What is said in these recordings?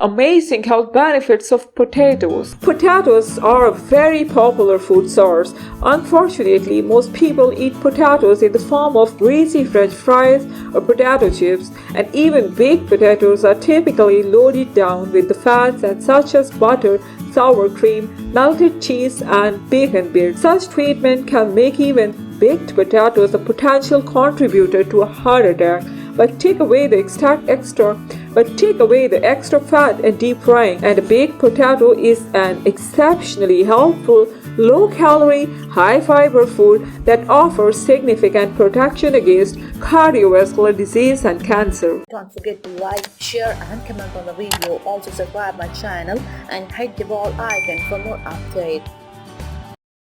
amazing health benefits of potatoes. Potatoes are a very popular food source. Unfortunately, most people eat potatoes in the form of greasy French fries or potato chips, and even baked potatoes are typically loaded down with the fats and such as butter, sour cream, melted cheese, and bacon bits. Such treatment can make even baked potatoes a potential contributor to a heart attack, but take away the extra fat and deep frying, and a baked potato is an exceptionally helpful, low-calorie, high-fiber food that offers significant protection against cardiovascular disease and cancer. Don't forget to like, share and comment on the video. Also subscribe my channel and hit the bell icon for more updates.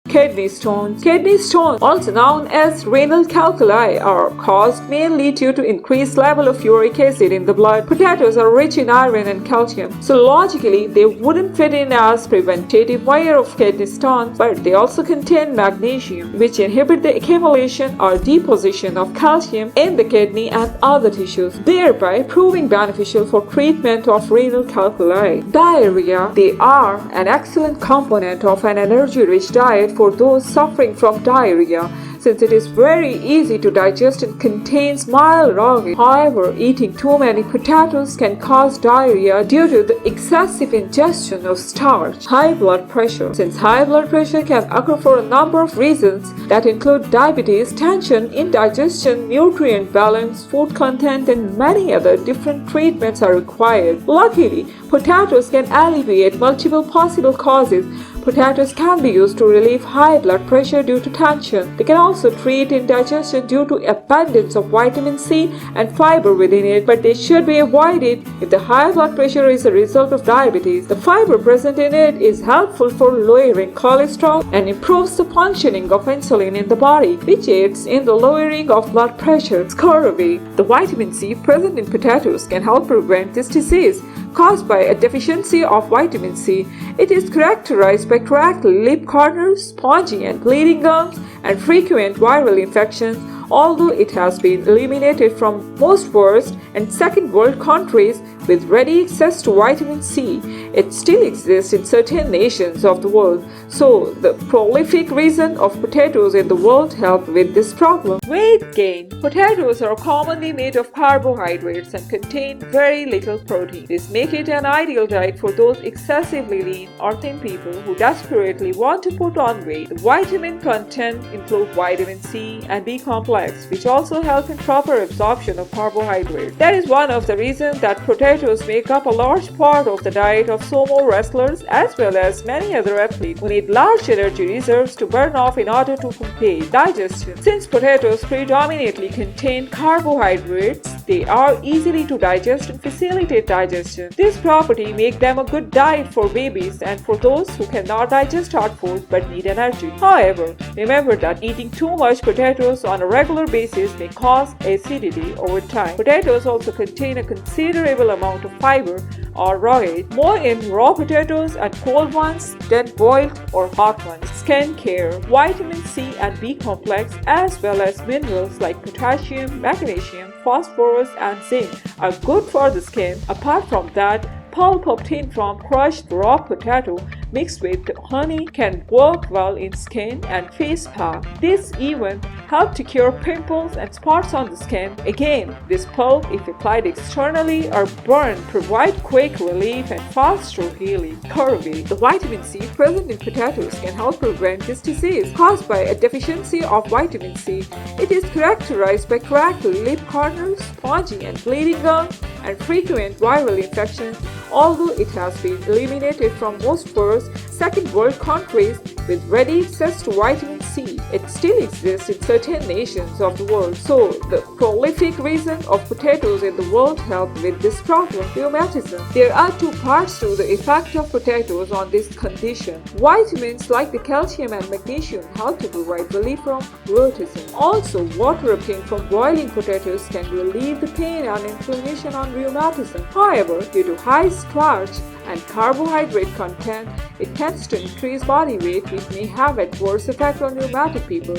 Kidney stones. Kidney stones, also known as renal calculi, are caused mainly due to increased level of uric acid in the blood. Potatoes are rich in iron and calcium, so logically they wouldn't fit in as preventative measure of kidney stones, but they also contain magnesium, which inhibit the accumulation or deposition of calcium in the kidney and other tissues, thereby proving beneficial for treatment of renal calculi. Diarrhea. They are an excellent component of an energy-rich diet for those suffering from diarrhea, since it is very easy to digest and contains mild roughage. However, eating too many potatoes can cause diarrhea due to the excessive ingestion of starch. High blood pressure. Since high blood pressure can occur for a number of reasons that include diabetes, tension, indigestion, nutrient balance, food content, and many other different treatments are required. Luckily, potatoes can alleviate multiple possible causes. Potatoes can be used to relieve high blood pressure due to tension. They can also treat indigestion due to abundance of vitamin C and fiber within it, but they should be avoided if the high blood pressure is a result of diabetes. The fiber present in it is helpful for lowering cholesterol and improves the functioning of insulin in the body, which aids in the lowering of blood pressure. Scurvy. The vitamin C present in potatoes can help prevent this disease caused by a deficiency of vitamin C. It is characterized by cracked lip corners, spongy and bleeding gums, and frequent viral infections. Although it has been eliminated from most first and second world countries with ready access to vitamin C, it still exists in certain nations of the world. So, the prolific reason of potatoes in the world help with this problem. Weight gain. Potatoes are commonly made of carbohydrates and contain very little protein. This makes it an ideal diet for those excessively lean or thin people who desperately want to put on weight. The vitamin content include vitamin C and B complex, which also help in proper absorption of carbohydrates. That is one of the reasons that potatoes make up a large part of the diet of sumo wrestlers as well as many other athletes who need large energy reserves to burn off in order to complete digestion. Since potatoes predominantly contain carbohydrates, they are easily to digest and facilitate digestion. This property makes them a good diet for babies and for those who cannot digest hard food but need energy. However, remember that eating too much potatoes on a regular basis may cause acidity over time. Potatoes also contain a considerable amount of fiber or roughage, more in raw potatoes and cold ones than boiled or hot ones. Skin care. Vitamin C and B complex as well as minerals like potassium, magnesium, phosphorus and zinc are good for the skin. Apart from that, pulp obtained from crushed raw potato mixed with honey can work well in skin and face pack. This even help to cure pimples and spots on the skin. Again, this pulp, if applied externally or burned, provide quick relief and faster healing. Scurvy. The vitamin C present in potatoes can help prevent this disease caused by a deficiency of vitamin C. It is characterized by cracked lip corners, spongy and bleeding gums, and frequent viral infections. Although it has been eliminated from most first, second world countries with ready access to vitamin C, it still exists in certain nations of the world. So, the prolific reason of potatoes in the world help with this problem, rheumatism. There are two parts to the effect of potatoes on this condition. Vitamins like the calcium and magnesium help to provide relief from rheumatism. Also, water obtained from boiling potatoes can relieve the pain and inflammation on rheumatism. However, due to high starch and carbohydrate content, it tends to increase body weight, which may have adverse effect on rheumatic people.